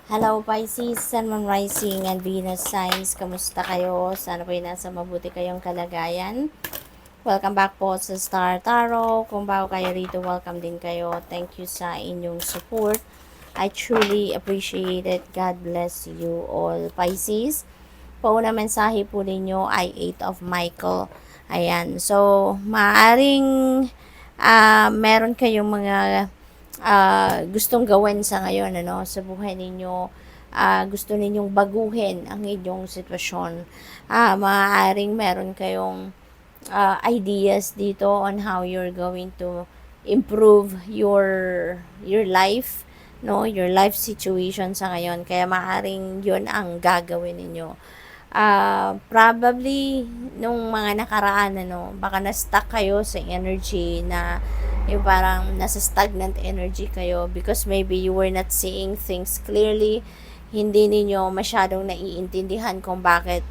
Hello Pisces, Sun, Moon, Rising, and Venus signs. Kamusta kayo? Sana po nasa mabuti kayong kalagayan. Welcome back po sa Star Tarot. Kung bago kayo rito, welcome din kayo. Thank you sa inyong support. I truly appreciate it. God bless you all, Pisces. Pauna mensahe po ninyo ay 8 of Michael. Ayan. So, maaring meron kayong mga gustong gawin sa ngayon, ano, sa buhay ninyo. Gusto ninyong baguhin ang inyong sitwasyon. Maaaring meron kayong ideas dito on how you're going to improve your life, no, your life situation sa ngayon. Kaya maaaring yun ang gagawin ninyo. Probably nung mga nakaraan, ano, baka na-stuck kayo sa energy na yung parang nasa stagnant energy kayo because maybe you were not seeing things clearly. Hindi ninyo masyadong naiintindihan kung bakit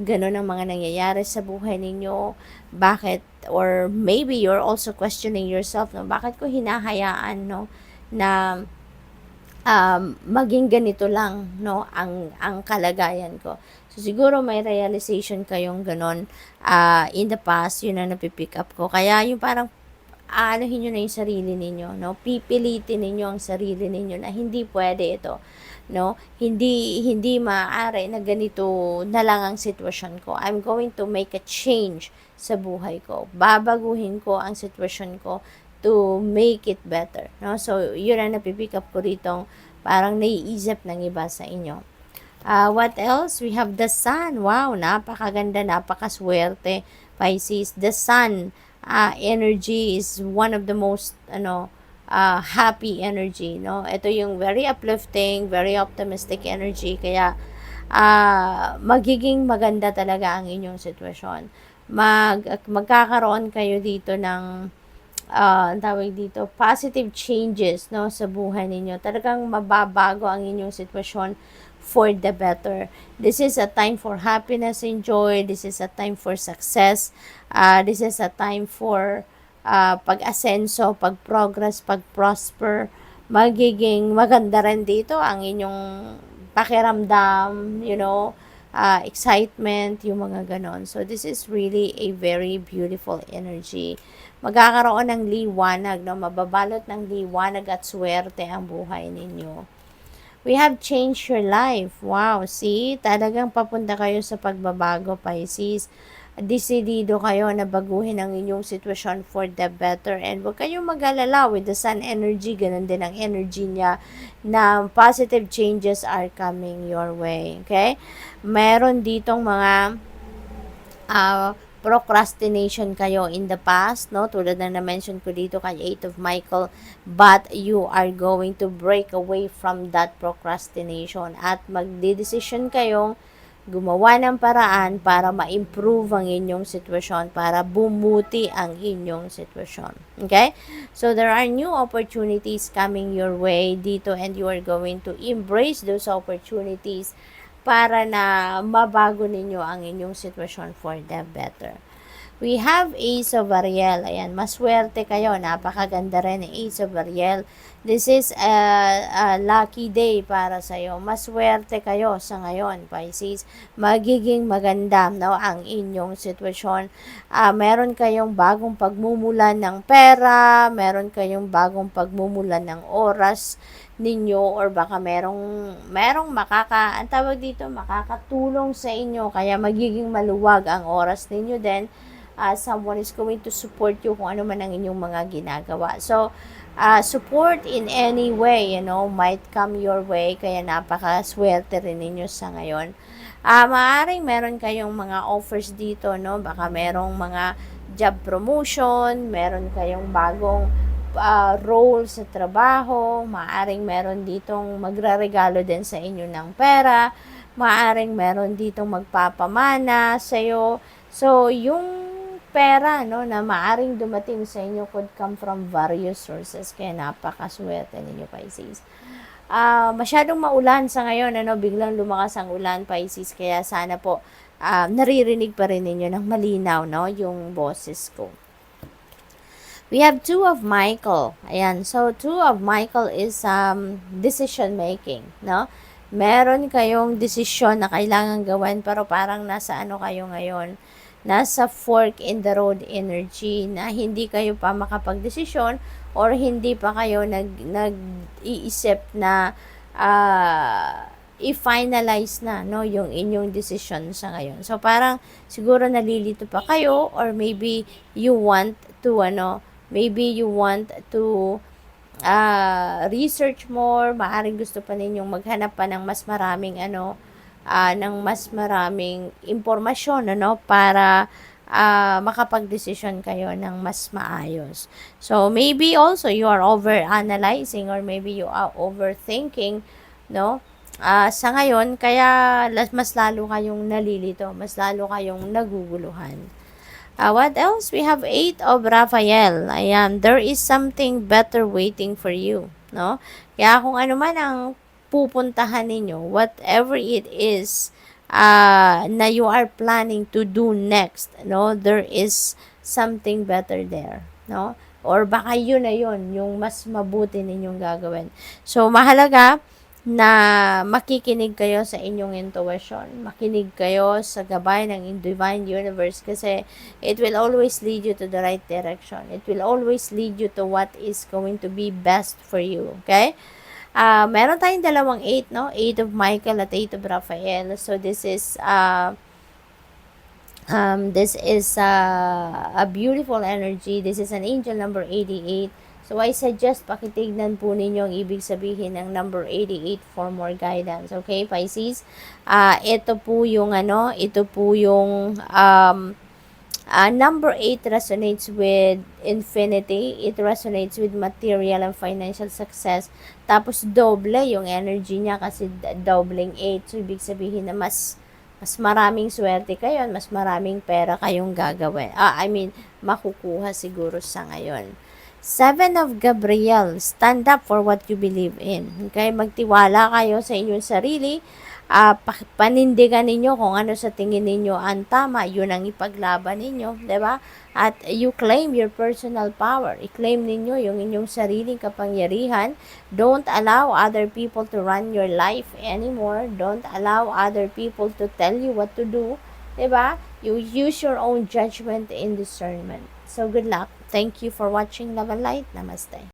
ganun ang mga nangyayari sa buhay ninyo, bakit, or maybe you're also questioning yourself, no, bakit ko hinahayaan, no, na maging ganito lang, no, ang kalagayan ko. So siguro may realization kayong ganon in the past, yun ang napipick up ko. Kaya yung parang anuhin nyo na yung sarili ninyo, no? Pipilitin ninyo ang sarili ninyo na hindi pwede ito, no? Hindi maaari na ganito na lang ang sitwasyon ko. I'm going to make a change sa buhay ko. Babaguhin ko ang sitwasyon ko to make it better, no? So, yun ang napipick up ko rito, parang naiisip ng iba sa inyo. What else? We have the sun. Wow, napakaganda, napakaswerte, Pisces. The sun energy is one of the most happy energy, no? Ito yung very uplifting, very optimistic energy, kaya magiging maganda talaga ang inyong sitwasyon. Magkakaroon kayo dito ng tawag dito, positive changes, no, sa buhay ninyo. Talagang mababago ang inyong sitwasyon for the better. This is a time for happiness and joy. This is a time for success. This is a time for pag-asenso, pag-progress, pag-prosper. Magiging maganda rin dito ang inyong pakiramdam, excitement, yung mga ganon. So, this is really a very beautiful energy. Magkakaroon ng liwanag, no? Mababalot ng liwanag at swerte ang buhay ninyo. We have changed your life. Wow, see? Talagang papunta kayo sa pagbabago, Pisces. Desidido kayo na baguhin ang inyong sitwasyon for the better. And huwag kayong mag-alala with the sun energy. Ganun din ang energy niya na positive changes are coming your way. Okay? Meron ditong mga procrastination kayo in the past, no? Tulad na na-mention ko dito kay 8 of Michael, but you are going to break away from that procrastination at magdedesisyon kayong gumawa ng paraan para ma-improve ang inyong sitwasyon, para bumuti ang inyong sitwasyon. Okay? So, there are new opportunities coming your way dito and you are going to embrace those opportunities para na mabago ninyo ang inyong sitwasyon for the better. We have Ace of Ariel. Ayan, maswerte kayo. Napakaganda rin ng Ace of Ariel. This is a lucky day para sa'yo. Maswerte kayo sa ngayon, Pisces. Magiging maganda, no, ang inyong sitwasyon. Meron kayong bagong pagmumulan ng pera, meron kayong bagong pagmumulan ng oras ninyo, or baka merong ang tawag dito, makakatulong sa inyo, kaya magiging maluwag ang oras ninyo din. Someone is going to support you kung ano man ang inyong mga ginagawa. So, support in any way, might come your way, kaya napakaswerte rin ninyo sa ngayon. Maaaring meron kayong mga offers dito, no? Baka merong mga job promotion, meron kayong bagong role sa trabaho, maaaring meron ditong magraregalo din sa inyo ng pera, maaaring meron ditong magpapamana sa'yo. So, yung pera, no, na maaring dumating sa inyo could come from various sources, kaya napakaswerte ninyo, Pisces. Masyadong maulan sa ngayon, biglang lumakas ang ulan, Pisces, kaya sana po naririnig pa rin ninyo ng malinaw, no, yung boses ko. We have two of Michael. Ayan. So, two of Michael is decision making, no? Meron kayong desisyon na kailangan gawin pero parang nasa ano kayo ngayon? Nasa fork in the road energy na hindi kayo pa makapagdesisyon or hindi pa kayo nag-iisip na i-finalize na no yung inyong decision sa ngayon. So parang siguro nalilito pa kayo or maybe you want to maybe you want to research more, maaring gusto pa ninyong maghanap pa ng mas maraming ng mas maraming impormasyon para makapag-desisyon kayo ng mas maayos. So maybe also you are over-analyzing or maybe you are overthinking, no? Sa ngayon, kaya mas lalo kayong nalilito, mas lalo kayong naguguluhan. What else? We have 8 of Raphael. Ayan, there is something better waiting for you, no? Kaya kung ano man ang pupuntahan ninyo, whatever it is na you are planning to do next, no? There is something better there, no? Or baka yun na yun, yung mas mabuti ninyong gagawin. So, mahalaga na makikinig kayo sa inyong intuition. Makinig kayo sa gabay ng divine universe kasi it will always lead you to the right direction. It will always lead you to what is going to be best for you. Okay? Meron tayong dalawang 8, no? 8 of Michael at 8 of Raphael. So this is a beautiful energy. This is an angel number 88. So, I suggest pakitignan po ninyo ang ibig sabihin ng number 88 for more guidance. Okay, Pisces? Ito po yung number 8 resonates with infinity. It resonates with material and financial success. Tapos, doble yung energy niya kasi doubling 8. So, ibig sabihin na mas maraming swerte kayo, mas maraming pera kayong gagawin. Makukuha siguro sa ngayon. 7 of Gabriel, stand up for what you believe in. Okay, magtiwala kayo sa inyong sarili. Panindigan ninyo kung ano sa tingin ninyo ang tama, yun ang ipaglaban ninyo, 'di ba? At you claim your personal power. I-claim ninyo yung inyong sariling kapangyarihan. Don't allow other people to run your life anymore. Don't allow other people to tell you what to do, 'di ba? You use your own judgment and discernment. So good luck. Thank you for watching Love and Light. Namaste.